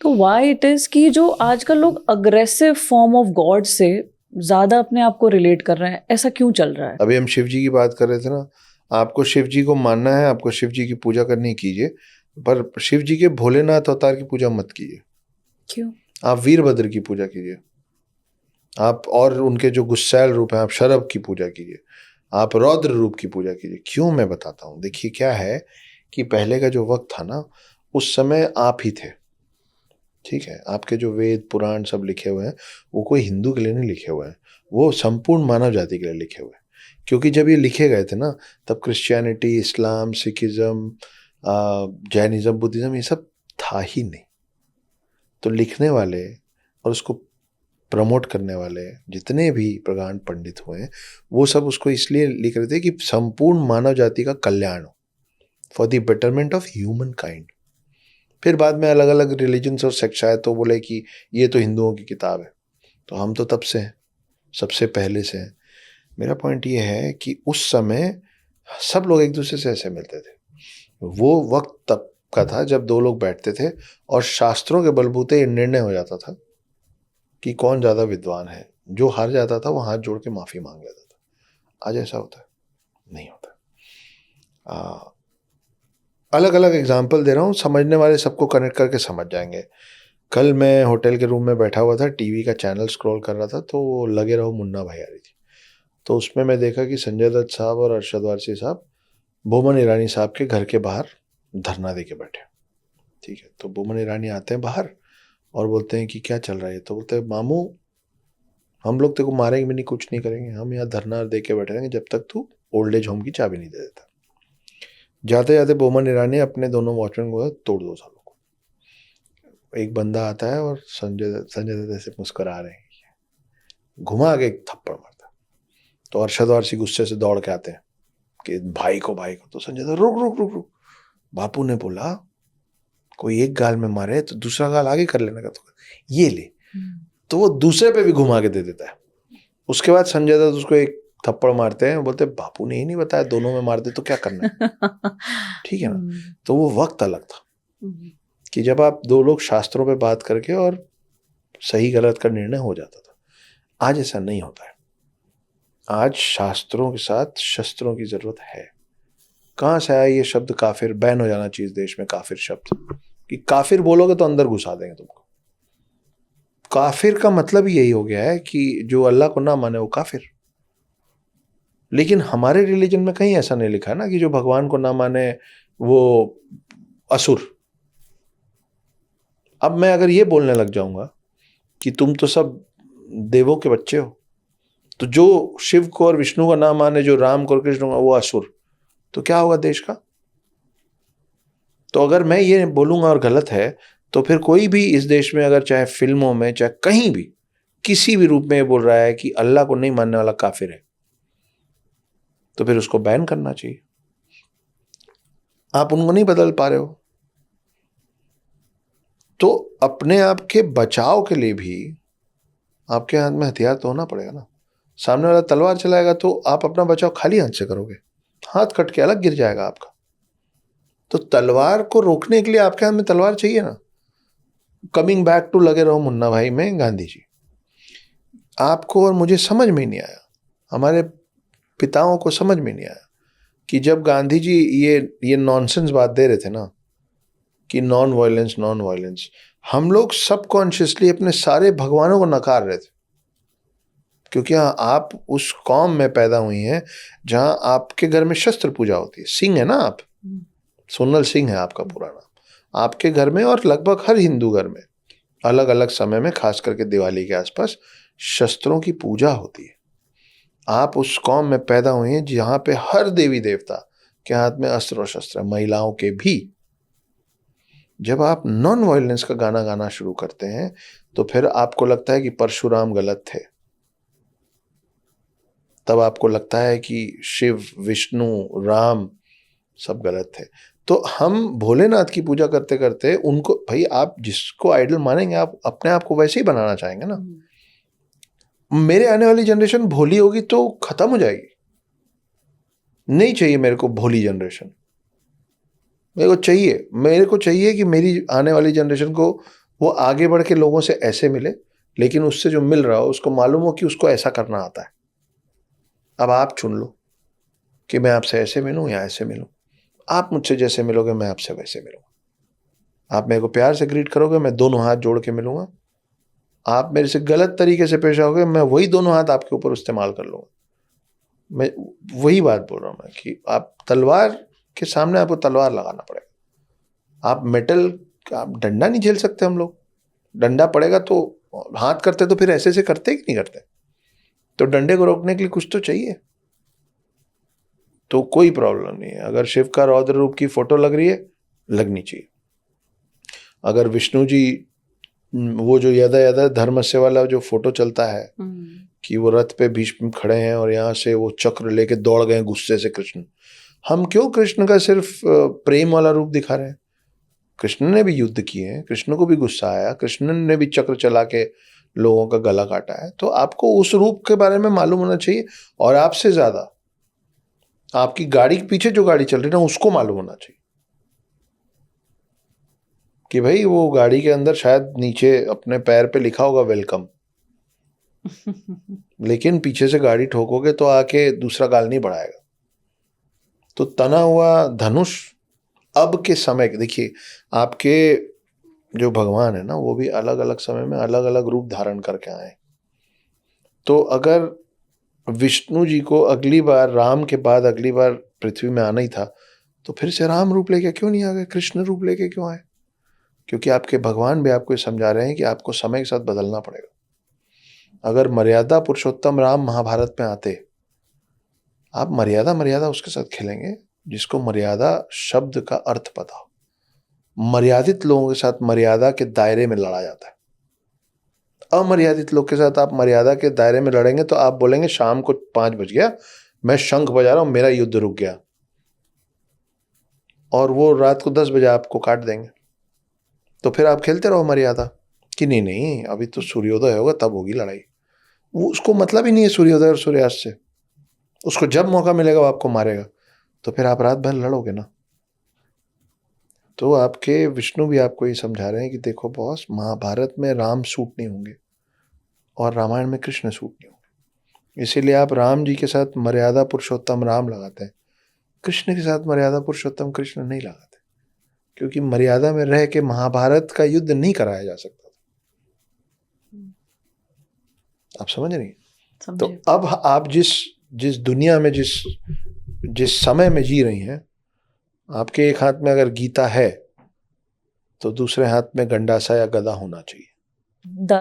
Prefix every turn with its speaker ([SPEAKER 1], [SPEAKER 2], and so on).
[SPEAKER 1] तो why it is कि जो आजकल लोग अग्रेसिव फॉर्म ऑफ गॉड से ज्यादा अपने आप को रिलेट कर रहे हैं, ऐसा क्यों चल रहा है?
[SPEAKER 2] अभी हम शिव जी की बात कर रहे थे ना, आपको शिव जी को मानना है, आपको शिव जी की पूजा करनी कीजिए, पर शिव जी के भोलेनाथ अवतार की पूजा मत कीजिए।
[SPEAKER 1] क्यों?
[SPEAKER 2] आप वीरभद्र की पूजा कीजिए, आप और उनके जो गुस्सैल रूप हैं, आप शरभ की पूजा कीजिए, आप रौद्र रूप की पूजा कीजिए। क्यों, मैं बताता हूँ। देखिए क्या है कि पहले का जो वक्त था ना, उस समय आप ही थे, ठीक है। आपके जो वेद पुराण सब लिखे हुए हैं, वो कोई हिंदू के लिए नहीं लिखे हुए हैं, वो संपूर्ण मानव जाति के लिए लिखे हुए हैं। क्योंकि जब ये लिखे गए थे ना, तब क्रिश्चियनिटी, इस्लाम, सिखिज्म, जैनिज्म, बुद्धिज्म, ये सब था ही नहीं। तो लिखने वाले और उसको प्रमोट करने वाले जितने भी प्रगाढ़ पंडित हुए हैं, वो सब उसको इसलिए लिख रहे थे कि संपूर्ण मानव जाति का कल्याण हो, for the betterment of human kind. फिर बाद में अलग अलग रिलीजन्स और सेक्ट्स आए तो बोले कि ये तो हिंदुओं की किताब है। तो हम तो तब से हैं, सबसे पहले से हैं। मेरा पॉइंट ये है कि उस समय सब लोग एक दूसरे से ऐसे मिलते थे। वो वक्त तब का था जब दो लोग बैठते थे और शास्त्रों के बलबूते निर्णय हो जाता था कि कौन ज़्यादा विद्वान है। जो हार जाता था वो हाथ जोड़ के माफ़ी मांग लेता था। आज ऐसा होता है? नहीं होता। अलग अलग एग्जाम्पल दे रहा हूँ, समझने वाले सबको कनेक्ट करके समझ जाएंगे। कल मैं होटल के रूम में बैठा हुआ था, टीवी का चैनल स्क्रॉल कर रहा था, तो लगे रहो मुन्ना भाई आ रही थी। तो उसमें मैं देखा कि संजय दत्त साहब और अरशद वारसी साहब बोमन ईरानी साहब के घर के बाहर धरना दे के बैठे। ठीक है, तो बोमन ईरानी आते हैं बाहर और बोलते हैं कि क्या चल रहा है। तो बोलते हैं, मामू हम लोग तेरे को मारेंगे भी नहीं, कुछ नहीं करेंगे, हम यहाँ धरना दे के बैठे रहेंगे जब तक तू ओल्ड एज होम की चाबी नहीं दे देता। जाते जाते बोमन ईरानी अपने दोनों वॉचमैन को तोड़ दो सालों को। एक बंदा आता है और संजय दत्त ऐसे मुस्कुरा रहे हैं, घुमा के एक थप्पड़ मारता है। तो अरशद वारसी गुस्से से दौड़ के आते हैं कि भाई को। तो संजय दत्त, रुक रुक रुक रुक, बापू ने बोला कोई एक गाल में मारे तो दूसरा गाल आगे कर लेने का, तो ये ले। तो वो दूसरे पे भी घुमा के दे देता है। उसके बाद संजय दत्त उसको एक थप्पड़ मारते हैं, बोलते बापू ने ही नहीं बताया दोनों में मार दे तो क्या करना है। ठीक है ना। तो वो वक्त अलग था कि जब आप दो लोग शास्त्रों पे बात करके और सही गलत का निर्णय हो जाता था। आज ऐसा नहीं होता है। आज शास्त्रों के साथ शस्त्रों की जरूरत है। कहां से आया ये शब्द काफिर? बैन हो जाना चाहिए देश में काफिर शब्द, कि काफिर बोलोगे तो अंदर घुसा देंगे तुमको। काफिर का मतलब यही हो गया है कि जो अल्लाह को ना माने वो काफिर। लेकिन हमारे रिलीजन में कहीं ऐसा नहीं लिखा ना कि जो भगवान को ना माने वो असुर। अब मैं अगर ये बोलने लग जाऊंगा कि तुम तो सब देवों के बच्चे हो, तो जो शिव को और विष्णु का ना माने, जो राम को और कृष्ण को, वो असुर, तो क्या होगा देश का? तो अगर मैं ये बोलूंगा और गलत है, तो फिर कोई भी इस देश में अगर चाहे फिल्मों में चाहे कहीं भी किसी भी रूप में ये बोल रहा है कि अल्लाह को नहीं मानने वाला काफिर है, तो फिर उसको बैन करना चाहिए। आप उनको नहीं बदल पा रहे हो, तो अपने आप के बचाव के लिए भी आपके हाथ में हथियार तो होना पड़ेगा ना। सामने वाला तलवार चलाएगा तो आप अपना बचाव खाली हाथ से करोगे, हाथ कट के अलग गिर जाएगा आपका। तो तलवार को रोकने के लिए आपके हाथ में तलवार चाहिए ना। कमिंग बैक टू लगे रहो मुन्ना भाई में गांधी जी, आपको और मुझे समझ में नहीं आया, हमारे पिताओं को समझ में नहीं आया कि जब गांधी जी ये नॉनसेंस बात दे रहे थे ना कि नॉन वायलेंस, हम लोग सबकॉन्शियसली अपने सारे भगवानों को नकार रहे थे। क्योंकि आप उस कौम में पैदा हुई हैं जहां आपके घर में शस्त्र पूजा होती है। सिंह है ना आप, सोनल सिंह है आपका पूरा नाम। आपके घर में और लगभग हर हिंदू घर में अलग अलग समय में, खास करके दिवाली के आसपास, शस्त्रों की पूजा होती है। आप उस कौम में पैदा हुए हैं जहां पे हर देवी देवता के हाथ में अस्त्र और शस्त्र, महिलाओं के भी। जब आप नॉन वायलेंस का गाना गाना शुरू करते हैं तो फिर आपको लगता है कि परशुराम गलत थे, तब आपको लगता है कि शिव, विष्णु, राम सब गलत थे। तो हम भोलेनाथ की पूजा करते करते उनको, भाई आप जिसको आइडल मानेंगे आप अपने आप को वैसे ही बनाना चाहेंगे ना। मेरे आने वाली जनरेशन भोली होगी तो खत्म हो जाएगी। नहीं चाहिए मेरे को भोली जनरेशन। मेरे को चाहिए कि मेरी आने वाली जनरेशन को वो आगे बढ़ के लोगों से ऐसे मिले, लेकिन उससे जो मिल रहा हो उसको मालूम हो कि उसको ऐसा करना आता है। अब आप चुन लो कि मैं आपसे ऐसे मिलूं या ऐसे मिलूं। आप मुझसे जैसे मिलोगे मैं आपसे वैसे मिलूंगा। आप मेरे को प्यार से ग्रीट करोगे, मैं दोनों हाथ जोड़ के मिलूंगा। आप मेरे से गलत तरीके से पेश आओगे, मैं वही दोनों हाथ आपके ऊपर इस्तेमाल कर लूंगा। मैं वही बात बोल रहा हूं मैं कि आप तलवार के सामने आपको तलवार लगाना पड़ेगा। आप मेटल, आप डंडा नहीं झेल सकते। हम लोग डंडा पड़ेगा तो हाथ करते, तो फिर ऐसे करते कि नहीं करते? तो डंडे को रोकने के लिए कुछ तो चाहिए। तो कोई प्रॉब्लम नहीं है। अगर शिव का रौद्र रूप की फोटो लग रही है, लगनी चाहिए। अगर विष्णु जी, वो जो यदा यदा धर्मस्य वाला जो फोटो चलता है कि वो रथ पे भीष्म खड़े हैं और यहाँ से वो चक्र लेके दौड़ गए गुस्से से कृष्ण, हम क्यों कृष्ण का सिर्फ प्रेम वाला रूप दिखा रहे हैं? कृष्ण ने भी युद्ध किए हैं, कृष्ण को भी गुस्सा आया, कृष्ण ने भी चक्र चला के लोगों का गला काटा है। तो आपको उस रूप के बारे में मालूम होना चाहिए। और आपसे ज्यादा आपकी गाड़ी के पीछे जो गाड़ी चल रही है ना, उसको मालूम होना चाहिए कि भाई वो गाड़ी के अंदर शायद नीचे अपने पैर पे लिखा होगा वेलकम, लेकिन पीछे से गाड़ी ठोकोगे तो आके दूसरा गाल नहीं बढ़ाएगा। तो तना हुआ धनुष अब के समय, देखिए आपके जो भगवान है ना, वो भी अलग अलग समय में अलग अलग रूप धारण करके आए। तो अगर विष्णु जी को अगली बार, राम के बाद अगली बार पृथ्वी में आना ही था, तो फिर से राम रूप लेके क्यों नहीं आ गए? कृष्ण रूप लेके क्यों आए? क्योंकि आपके भगवान भी आपको समझा रहे हैं कि आपको समय के साथ बदलना पड़ेगा। अगर मर्यादा पुरुषोत्तम राम महाभारत में आते, आप मर्यादा मर्यादा उसके साथ खेलेंगे जिसको मर्यादा शब्द का अर्थ पता हो। मर्यादित लोगों के साथ मर्यादा के दायरे में लड़ा जाता है। अमर्यादित लोग के साथ आप मर्यादा के दायरे में लड़ेंगे तो आप बोलेंगे शाम को 5 बज गया, मैं शंख बजा रहा हूं, मेरा युद्ध रुक गया, और वो रात को 10 बजे आपको काट देंगे। तो फिर आप खेलते रहो मर्यादा कि नहीं नहीं अभी तो सूर्योदय होगा तब होगी लड़ाई। वो उसको मतलब ही नहीं है सूर्योदय और सूर्यास्त से। उसको जब मौका मिलेगा वो आपको मारेगा। तो फिर आप रात भर लड़ोगे ना। तो आपके विष्णु भी आपको ये समझा रहे हैं कि देखो बॉस, महाभारत में राम सूट नहीं होंगे और रामायण में कृष्ण सूट नहीं होंगे। इसीलिए आप राम जी के साथ मर्यादा पुरुषोत्तम राम लगाते हैं, कृष्ण के साथ मर्यादा पुरुषोत्तम कृष्ण नहीं लगाते, क्योंकि मर्यादा में रह के महाभारत का युद्ध नहीं कराया जा सकता। आप समझ रही? तो अब आप जिस दुनिया में, जिस समय में जी रही हैं, आपके एक हाथ में अगर गीता है तो दूसरे हाथ में गंडासा या गदा होना चाहिए।